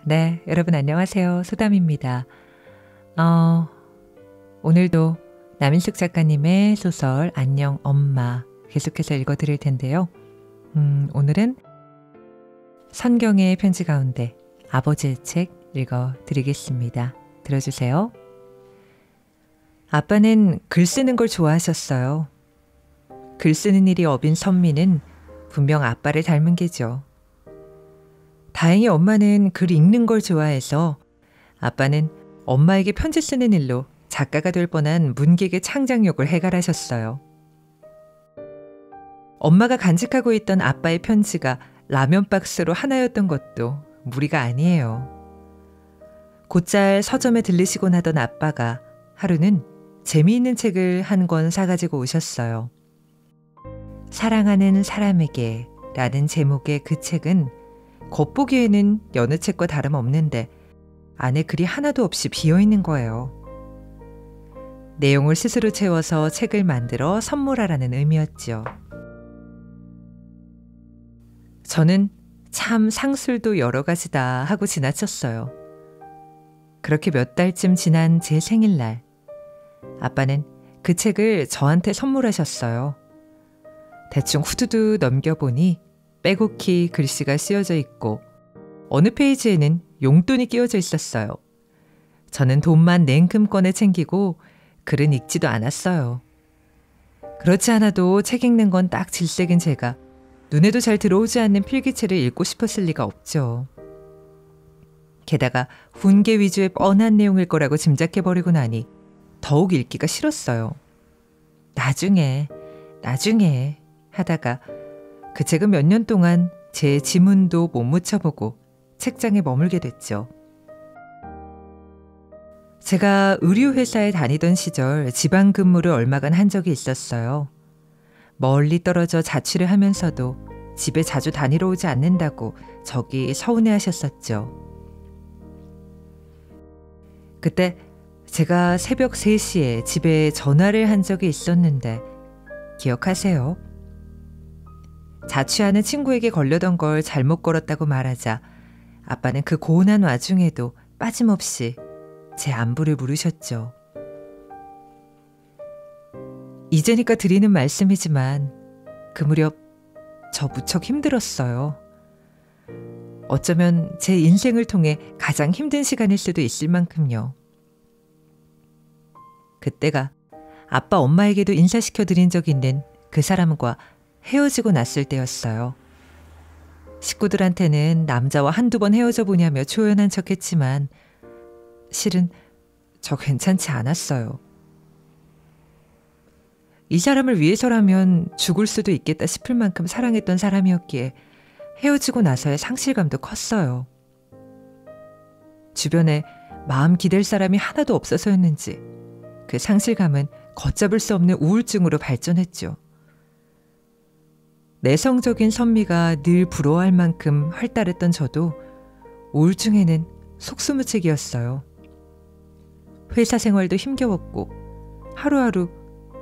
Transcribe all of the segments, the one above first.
네, 여러분 안녕하세요. 소담입니다. 어, 오늘도 남인숙 작가님의 소설 안녕 엄마 계속해서 읽어드릴 텐데요. 오늘은 선경의 편지 가운데 아버지의 책 읽어드리겠습니다. 들어주세요. 아빠는 글 쓰는 걸 좋아하셨어요. 글 쓰는 일이 업인 선미는 분명 아빠를 닮은 게죠. 다행히 엄마는 글 읽는 걸 좋아해서 아빠는 엄마에게 편지 쓰는 일로 작가가 될 뻔한 문객의 창작욕을 해결하셨어요. 엄마가 간직하고 있던 아빠의 편지가 라면 박스로 하나였던 것도 무리가 아니에요. 곧잘 서점에 들르시곤 하던 아빠가 하루는 재미있는 책을 한 권 사가지고 오셨어요. 사랑하는 사람에게 라는 제목의 그 책은 겉보기에는 여느 책과 다름없는데 안에 글이 하나도 없이 비어있는 거예요. 내용을 스스로 채워서 책을 만들어 선물하라는 의미였죠. 저는 참 상술도 여러 가지다 하고 지나쳤어요. 그렇게 몇 달쯤 지난 제 생일날 아빠는 그 책을 저한테 선물하셨어요. 대충 후두두 넘겨보니 빼곡히 글씨가 쓰여져 있고 어느 페이지에는 용돈이 끼워져 있었어요. 저는 돈만 냉큼 꺼내 챙기고 글은 읽지도 않았어요. 그렇지 않아도 책 읽는 건 딱 질색인 제가 눈에도 잘 들어오지 않는 필기체를 읽고 싶었을 리가 없죠. 게다가 훈계 위주의 뻔한 내용일 거라고 짐작해버리고 나니 더욱 읽기가 싫었어요. 나중에 하다가 그 책은 몇 년 동안 제 지문도 못 묻혀보고 책장에 머물게 됐죠. 제가 의류회사에 다니던 시절 지방 근무를 얼마간 한 적이 있었어요. 멀리 떨어져 자취를 하면서도 집에 자주 다니러 오지 않는다고 저기 서운해하셨었죠. 그때 제가 새벽 3시에 집에 전화를 한 적이 있었는데 기억하세요? 자취하는 친구에게 걸려던 걸 잘못 걸었다고 말하자 아빠는 그 고운한 와중에도 빠짐없이 제 안부를 물으셨죠. 이제니까 드리는 말씀이지만 그 무렵 저 무척 힘들었어요. 어쩌면 제 인생을 통해 가장 힘든 시간일 수도 있을 만큼요. 그때가 아빠 엄마에게도 인사시켜 드린 적 있는 그 사람과 헤어지고 났을 때였어요. 식구들한테는 남자와 한두 번 헤어져 보냐며 초연한 척했지만 실은 저 괜찮지 않았어요. 이 사람을 위해서라면 죽을 수도 있겠다 싶을 만큼 사랑했던 사람이었기에 헤어지고 나서의 상실감도 컸어요. 주변에 마음 기댈 사람이 하나도 없어서였는지 그 상실감은 걷잡을 수 없는 우울증으로 발전했죠. 내성적인 선미가 늘 부러워할 만큼 활달했던 저도 우울증에는 속수무책이었어요. 회사 생활도 힘겨웠고 하루하루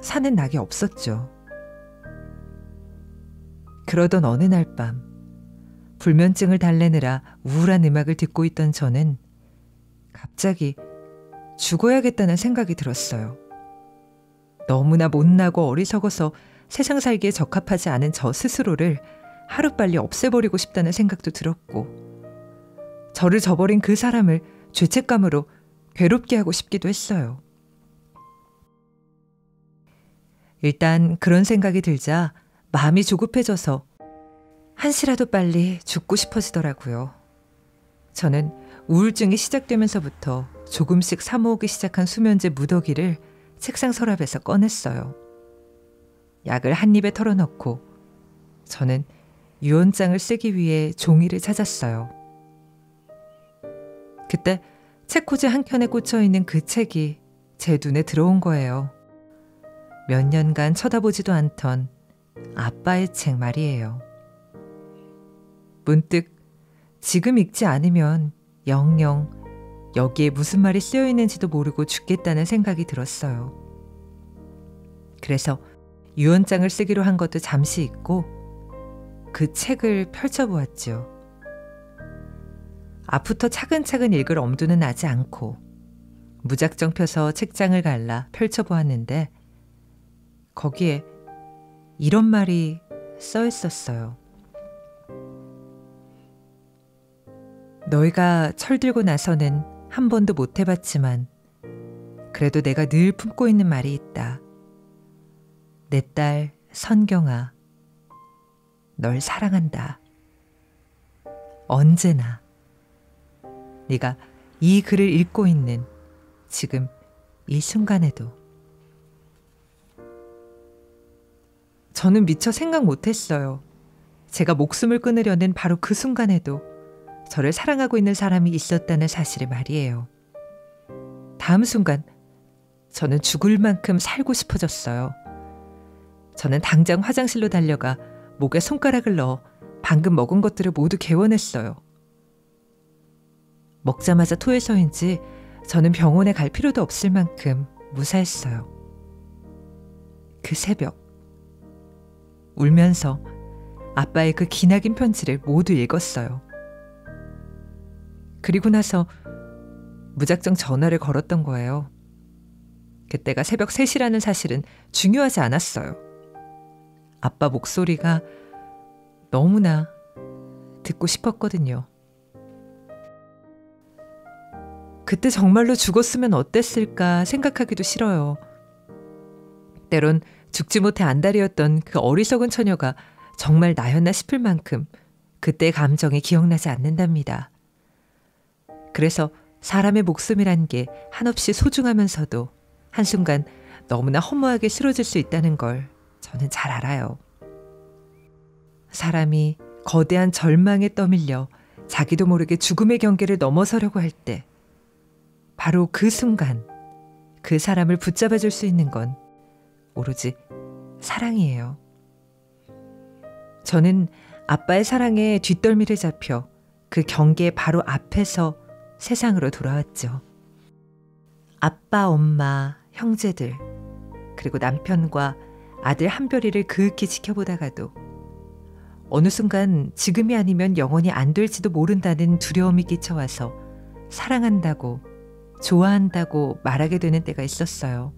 사는 낙이 없었죠. 그러던 어느 날 밤 불면증을 달래느라 우울한 음악을 듣고 있던 저는 갑자기 죽어야겠다는 생각이 들었어요. 너무나 못나고 어리석어서 세상 살기에 적합하지 않은 저 스스로를 하루빨리 없애버리고 싶다는 생각도 들었고 저를 저버린 그 사람을 죄책감으로 괴롭게 하고 싶기도 했어요. 일단 그런 생각이 들자 마음이 조급해져서 한시라도 빨리 죽고 싶어지더라고요. 저는 우울증이 시작되면서부터 조금씩 사모으기 시작한 수면제 무더기를 책상 서랍에서 꺼냈어요. 약을 한 입에 털어넣고 저는 유언장을 쓰기 위해 종이를 찾았어요. 그때 책꽂이 한 켠에 꽂혀있는 그 책이 제 눈에 들어온 거예요. 몇 년간 쳐다보지도 않던 아빠의 책 말이에요. 문득 지금 읽지 않으면 영영 여기에 무슨 말이 쓰여 있는지도 모르고 죽겠다는 생각이 들었어요. 그래서 유언장을 쓰기로 한 것도 잠시 잊고 그 책을 펼쳐보았죠. 앞부터 차근차근 읽을 엄두는 나지 않고 무작정 펴서 책장을 갈라 펼쳐보았는데 거기에 이런 말이 써 있었어요. 너희가 철들고 나서는 한 번도 못 해봤지만 그래도 내가 늘 품고 있는 말이 있다. 내 딸 선경아, 널 사랑한다. 언제나. 네가 이 글을 읽고 있는 지금 이 순간에도. 저는 미처 생각 못했어요. 제가 목숨을 끊으려는 바로 그 순간에도 저를 사랑하고 있는 사람이 있었다는 사실을 말이에요. 다음 순간 저는 죽을 만큼 살고 싶어졌어요. 저는 당장 화장실로 달려가 목에 손가락을 넣어 방금 먹은 것들을 모두 개워냈어요. 먹자마자 토해서인지 저는 병원에 갈 필요도 없을 만큼 무사했어요. 그 새벽 울면서 아빠의 그 기나긴 편지를 모두 읽었어요. 그리고 나서 무작정 전화를 걸었던 거예요. 그때가 새벽 3시라는 사실은 중요하지 않았어요. 아빠 목소리가 너무나 듣고 싶었거든요. 그때 정말로 죽었으면 어땠을까 생각하기도 싫어요. 때론 죽지 못해 안달이었던 그 어리석은 처녀가 정말 나였나 싶을 만큼 그때의 감정이 기억나지 않는답니다. 그래서 사람의 목숨이란 게 한없이 소중하면서도 한순간 너무나 허무하게 쓰러질 수 있다는 걸 저는 잘 알아요. 사람이 거대한 절망에 떠밀려 자기도 모르게 죽음의 경계를 넘어서려고 할 때 바로 그 순간 그 사람을 붙잡아 줄 수 있는 건 오로지 사랑이에요. 저는 아빠의 사랑에 뒷덜미를 잡혀 그 경계 바로 앞에서 세상으로 돌아왔죠. 아빠, 엄마, 형제들, 그리고 남편과 아들 한별이를 그윽히 지켜보다가도 어느 순간 지금이 아니면 영원히 안 될지도 모른다는 두려움이 끼쳐와서 사랑한다고, 좋아한다고 말하게 되는 때가 있었어요.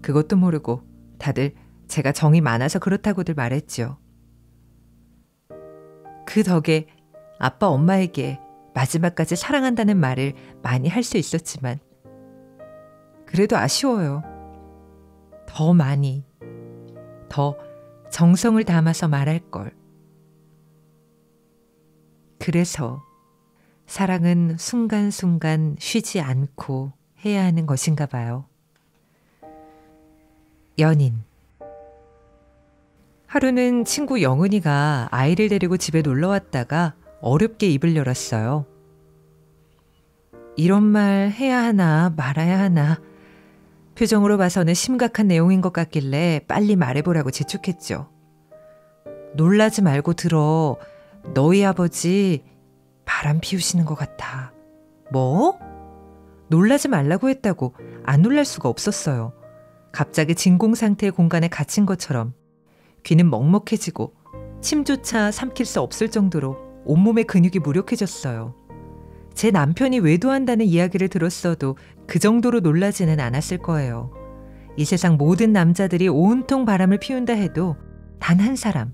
그것도 모르고 다들 제가 정이 많아서 그렇다고들 말했죠. 그 덕에 아빠, 엄마에게 마지막까지 사랑한다는 말을 많이 할 수 있었지만 그래도 아쉬워요. 더 많이, 더 정성을 담아서 말할 걸. 그래서 사랑은 순간순간 쉬지 않고 해야 하는 것인가 봐요. 연인. 하루는 친구 영은이가 아이를 데리고 집에 놀러 왔다가 어렵게 입을 열었어요. 이런 말 해야 하나 말아야 하나 표정으로 봐서는 심각한 내용인 것 같길래 빨리 말해보라고 재촉했죠. 놀라지 말고 들어. 너희 아버지 바람 피우시는 것 같아. 뭐? 놀라지 말라고 했다고 안 놀랄 수가 없었어요. 갑자기 진공 상태의 공간에 갇힌 것처럼 귀는 먹먹해지고 침조차 삼킬 수 없을 정도로 온몸의 근육이 무력해졌어요. 제 남편이 외도한다는 이야기를 들었어도 그 정도로 놀라지는 않았을 거예요. 이 세상 모든 남자들이 온통 바람을 피운다 해도 단 한 사람,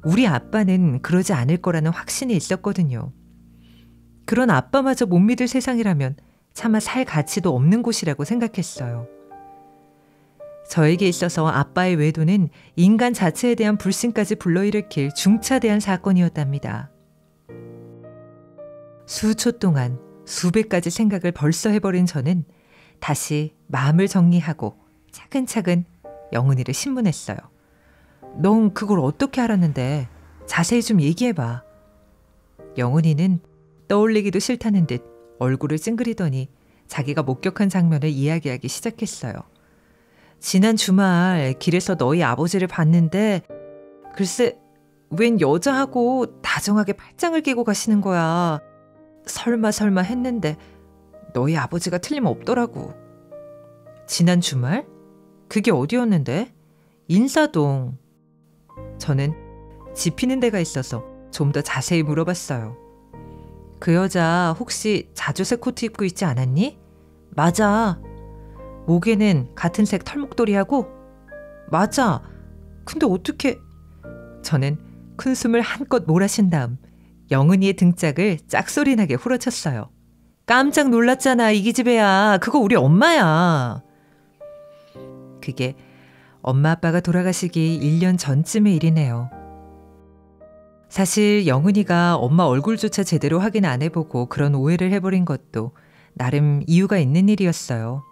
우리 아빠는 그러지 않을 거라는 확신이 있었거든요. 그런 아빠마저 못 믿을 세상이라면 차마 살 가치도 없는 곳이라고 생각했어요. 저에게 있어서 아빠의 외도는 인간 자체에 대한 불신까지 불러일으킬 중차대한 사건이었답니다. 수초 동안 수백 가지 생각을 벌써 해버린 저는 다시 마음을 정리하고 차근차근 영은이를 신문했어요. 넌 그걸 어떻게 알았는데? 자세히 좀 얘기해봐. 영은이는 떠올리기도 싫다는 듯 얼굴을 찡그리더니 자기가 목격한 장면을 이야기하기 시작했어요. 지난 주말 길에서 너희 아버지를 봤는데 글쎄 웬 여자하고 다정하게 팔짱을 끼고 가시는 거야. 설마 했는데 너희 아버지가 틀림없더라고. 지난 주말? 그게 어디였는데? 인사동. 저는 짚히는 데가 있어서 좀 더 자세히 물어봤어요. 그 여자 혹시 자주색 코트 입고 있지 않았니? 맞아. 목에는 같은 색 털목도리하고? 맞아. 근데 어떻게... 저는 큰 숨을 한껏 몰아쉰 다음 영은이의 등짝을 짝소리나게 후려쳤어요. 깜짝 놀랐잖아, 이 기집애야. 그거 우리 엄마야. 그게 엄마 아빠가 돌아가시기 1년 전쯤의 일이네요. 사실 영은이가 엄마 얼굴조차 제대로 확인 안 해보고 그런 오해를 해버린 것도 나름 이유가 있는 일이었어요.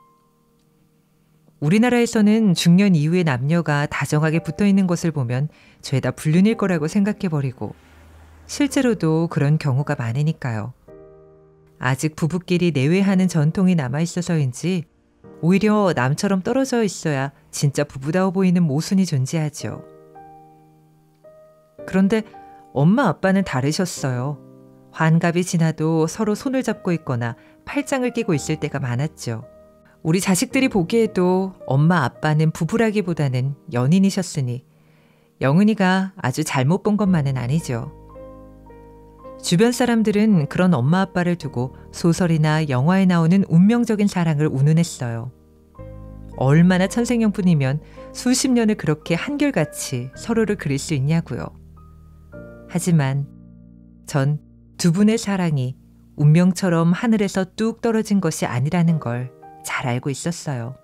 우리나라에서는 중년 이후의 남녀가 다정하게 붙어있는 것을 보면 죄다 불륜일 거라고 생각해버리고 실제로도 그런 경우가 많으니까요. 아직 부부끼리 내외하는 전통이 남아있어서인지 오히려 남처럼 떨어져 있어야 진짜 부부다워 보이는 모순이 존재하죠. 그런데 엄마 아빠는 다르셨어요. 환갑이 지나도 서로 손을 잡고 있거나 팔짱을 끼고 있을 때가 많았죠. 우리 자식들이 보기에도 엄마 아빠는 부부라기보다는 연인이셨으니 영은이가 아주 잘못 본 것만은 아니죠. 주변 사람들은 그런 엄마 아빠를 두고 소설이나 영화에 나오는 운명적인 사랑을 운운했어요. 얼마나 천생연분이면 수십 년을 그렇게 한결같이 서로를 그릴 수 있냐고요. 하지만 전 두 분의 사랑이 운명처럼 하늘에서 뚝 떨어진 것이 아니라는 걸 잘 알고 있었어요.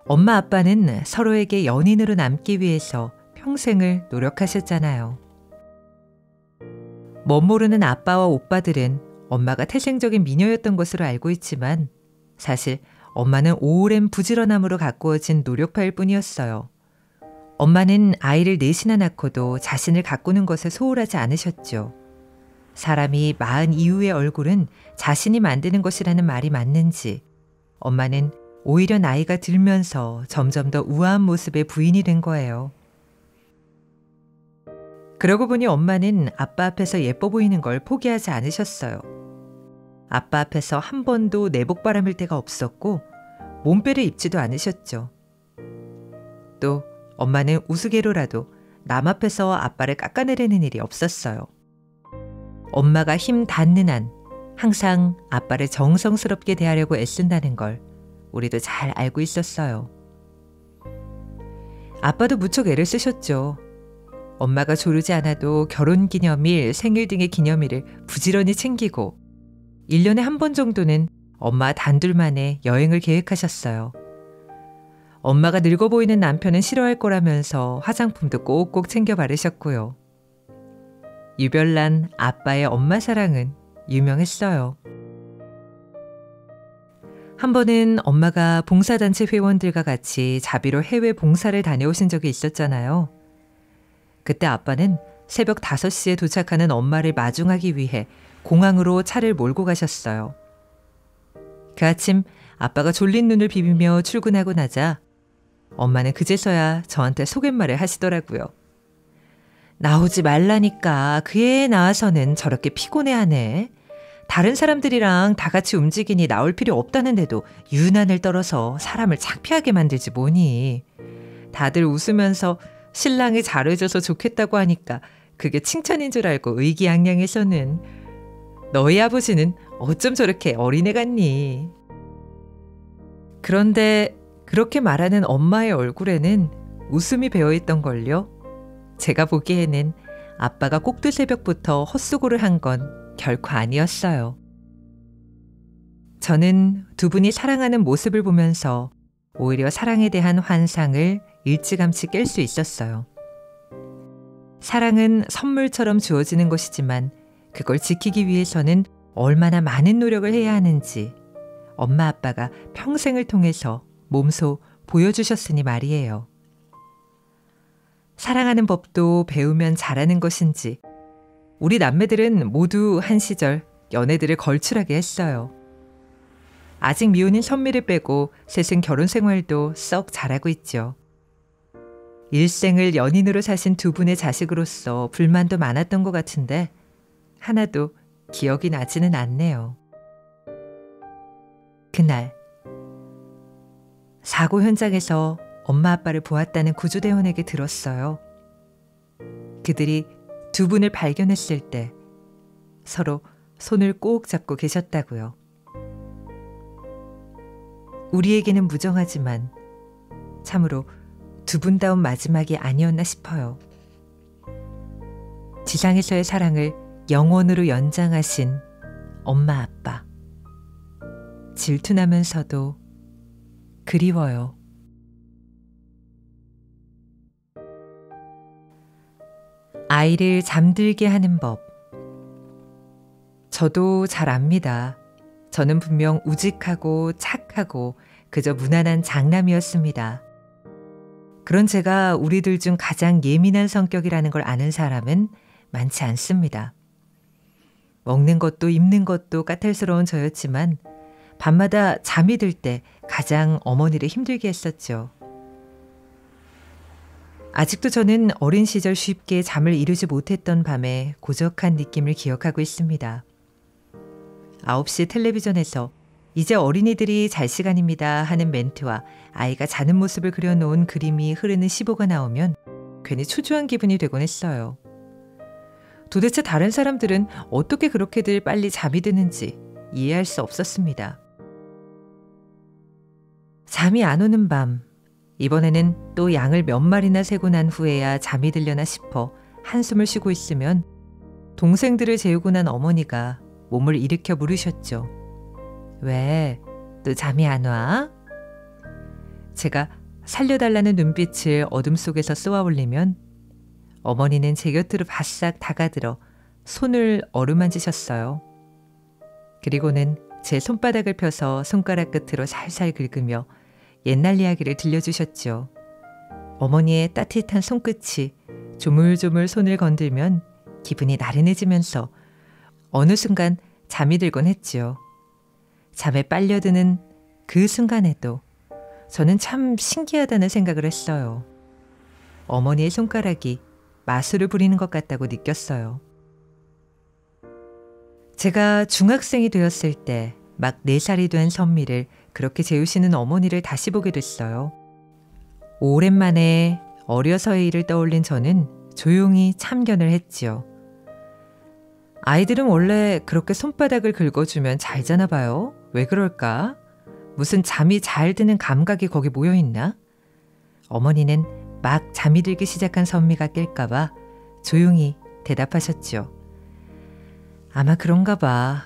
엄마 아빠는 서로에게 연인으로 남기 위해서 평생을 노력하셨잖아요. 멋모르는 아빠와 오빠들은 엄마가 태생적인 미녀였던 것으로 알고 있지만 사실 엄마는 오랜 부지런함으로 가꾸어진 노력파일 뿐이었어요. 엄마는 아이를 넷이나 낳고도 자신을 가꾸는 것에 소홀하지 않으셨죠. 사람이 마흔 이후의 얼굴은 자신이 만드는 것이라는 말이 맞는지 엄마는 오히려 나이가 들면서 점점 더 우아한 모습의 부인이 된 거예요. 그러고 보니 엄마는 아빠 앞에서 예뻐 보이는 걸 포기하지 않으셨어요. 아빠 앞에서 한 번도 내복 바람일 때가 없었고 몸빼를 입지도 않으셨죠. 또 엄마는 우스개로라도 남 앞에서 아빠를 깎아내리는 일이 없었어요. 엄마가 힘 닿는 한 항상 아빠를 정성스럽게 대하려고 애쓴다는 걸 우리도 잘 알고 있었어요. 아빠도 무척 애를 쓰셨죠. 엄마가 조르지 않아도 결혼기념일, 생일 등의 기념일을 부지런히 챙기고 1년에 한 번 정도는 엄마 단둘만의 여행을 계획하셨어요. 엄마가 늙어 보이는 남편은 싫어할 거라면서 화장품도 꼭꼭 챙겨 바르셨고요. 유별난 아빠의 엄마 사랑은 유명했어요. 한 번은 엄마가 봉사단체 회원들과 같이 자비로 해외 봉사를 다녀오신 적이 있었잖아요. 그때 아빠는 새벽 5시에 도착하는 엄마를 마중하기 위해 공항으로 차를 몰고 가셨어요. 그 아침 아빠가 졸린 눈을 비비며 출근하고 나자 엄마는 그제서야 저한테 소갯말을 하시더라고요. 나오지 말라니까 그 애 나와서는 저렇게 피곤해하네. 다른 사람들이랑 다 같이 움직이니 나올 필요 없다는데도 유난을 떨어서 사람을 창피하게 만들지 뭐니. 다들 웃으면서 신랑이 잘해줘서 좋겠다고 하니까 그게 칭찬인 줄 알고 의기양양해서는 너희 아버지는 어쩜 저렇게 어린애 같니. 그런데 그렇게 말하는 엄마의 얼굴에는 웃음이 배어있던걸요. 제가 보기에는 아빠가 꼭두새벽부터 헛수고를 한 건 결코 아니었어요. 저는 두 분이 사랑하는 모습을 보면서 오히려 사랑에 대한 환상을 일찌감치 깰 수 있었어요. 사랑은 선물처럼 주어지는 것이지만 그걸 지키기 위해서는 얼마나 많은 노력을 해야 하는지 엄마 아빠가 평생을 통해서 몸소 보여주셨으니 말이에요. 사랑하는 법도 배우면 잘하는 것인지 우리 남매들은 모두 한 시절 연애들을 걸출하게 했어요. 아직 미혼인 선미를 빼고 셋은 결혼 생활도 썩 잘하고 있죠. 일생을 연인으로 사신 두 분의 자식으로서 불만도 많았던 것 같은데 하나도 기억이 나지는 않네요. 그날 사고 현장에서 엄마 아빠를 보았다는 구조대원에게 들었어요. 그들이 두 분을 발견했을 때 서로 손을 꼭 잡고 계셨다고요. 우리에게는 무정하지만 참으로 두 분다운 마지막이 아니었나 싶어요. 지상에서의 사랑을 영원으로 연장하신 엄마 아빠. 질투나면서도 그리워요. 아이를 잠들게 하는 법. 저도 잘 압니다. 저는 분명 우직하고 착하고 그저 무난한 장남이었습니다. 그런 제가 우리들 중 가장 예민한 성격이라는 걸 아는 사람은 많지 않습니다. 먹는 것도 입는 것도 까탈스러운 저였지만 밤마다 잠이 들 때 가장 어머니를 힘들게 했었죠. 아직도 저는 어린 시절 쉽게 잠을 이루지 못했던 밤의 고적한 느낌을 기억하고 있습니다. 9시 텔레비전에서 이제 어린이들이 잘 시간입니다 하는 멘트와 아이가 자는 모습을 그려놓은 그림이 흐르는 시보가 나오면 괜히 초조한 기분이 되곤 했어요. 도대체 다른 사람들은 어떻게 그렇게들 빨리 잠이 드는지 이해할 수 없었습니다. 잠이 안 오는 밤, 이번에는 또 양을 몇 마리나 세고 난 후에야 잠이 들려나 싶어 한숨을 쉬고 있으면 동생들을 재우고 난 어머니가 몸을 일으켜 물으셨죠. 왜? 또 잠이 안 와? 제가 살려달라는 눈빛을 어둠 속에서 쏘아 올리면 어머니는 제 곁으로 바싹 다가들어 손을 어루만지셨어요. 그리고는 제 손바닥을 펴서 손가락 끝으로 살살 긁으며 옛날 이야기를 들려주셨죠. 어머니의 따뜻한 손끝이 조물조물 손을 건들면 기분이 나른해지면서 어느 순간 잠이 들곤 했지요. 잠에 빨려드는 그 순간에도 저는 참 신기하다는 생각을 했어요. 어머니의 손가락이 마술을 부리는 것 같다고 느꼈어요. 제가 중학생이 되었을 때 막 4살이 된 선미를 그렇게 재우시는 어머니를 다시 보게 됐어요. 오랜만에 어려서의 일을 떠올린 저는 조용히 참견을 했지요. 아이들은 원래 그렇게 손바닥을 긁어주면 잘 자나 봐요. 왜 그럴까? 무슨 잠이 잘 드는 감각이 거기 모여있나? 어머니는 막 잠이 들기 시작한 선미가 깰까봐 조용히 대답하셨죠. 아마 그런가 봐.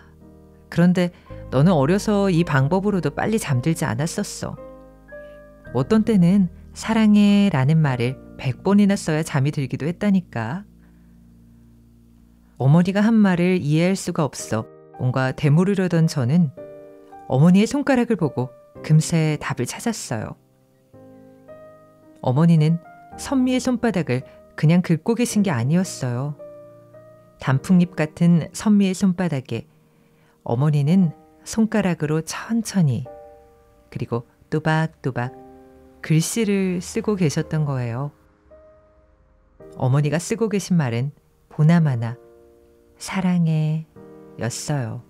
그런데 너는 어려서 이 방법으로도 빨리 잠들지 않았었어. 어떤 때는 사랑해 라는 말을 100번이나 써야 잠이 들기도 했다니까. 어머니가 한 말을 이해할 수가 없어 뭔가 되물으려던 저는 어머니의 손가락을 보고 금세 답을 찾았어요. 어머니는 선미의 손바닥을 그냥 긁고 계신 게 아니었어요. 단풍잎 같은 선미의 손바닥에 어머니는 손가락으로 천천히 그리고 또박또박 글씨를 쓰고 계셨던 거예요. 어머니가 쓰고 계신 말은 보나마나 사랑해 였어요.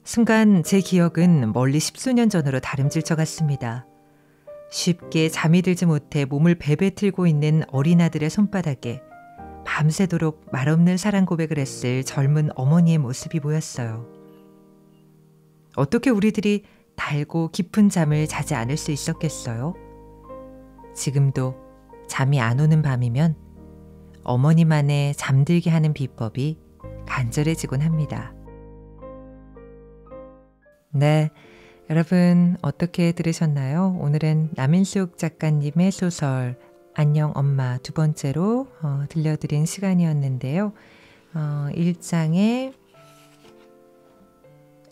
순간 제 기억은 멀리 10수년 전으로 다름질 것 같습니다. 쉽게 잠이 들지 못해 몸을 베베틀고 있는 어린아들의 손바닥에 밤새도록 말없는 사랑 고백을 했을 젊은 어머니의 모습이 보였어요. 어떻게 우리들이 달고 깊은 잠을 자지 않을 수 있었겠어요? 지금도 잠이 안 오는 밤이면 어머니만의 잠들게 하는 비법이 간절해지곤 합니다. 네, 여러분 어떻게 들으셨나요? 오늘은 남인숙 작가님의 소설 안녕 엄마 두 번째로 들려드린 시간이었는데요. 1장에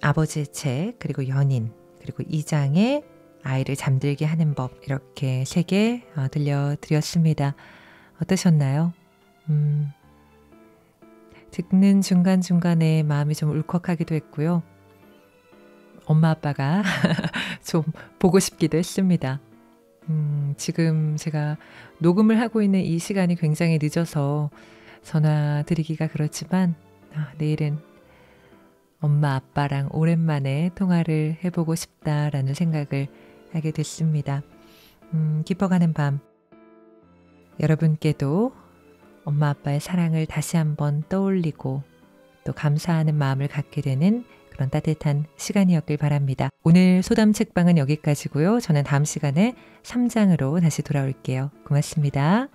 아버지의 책, 그리고 연인, 그리고 2장에 아이를 잠들게 하는 법, 이렇게 3개 들려드렸습니다. 어떠셨나요? 듣는 중간중간에 마음이 좀 울컥하기도 했고요. 엄마 아빠가 좀 보고 싶기도 했습니다. 지금 제가 녹음을 하고 있는 이 시간이 굉장히 늦어서 전화 드리기가 그렇지만 내일은 엄마 아빠랑 오랜만에 통화를 해보고 싶다라는 생각을 하게 됐습니다. 깊어가는 밤 여러분께도 엄마 아빠의 사랑을 다시 한번 떠올리고 또 감사하는 마음을 갖게 되는 그런 따뜻한 시간이었길 바랍니다. 오늘 소담 책방은 여기까지고요. 저는 다음 시간에 3장으로 다시 돌아올게요. 고맙습니다.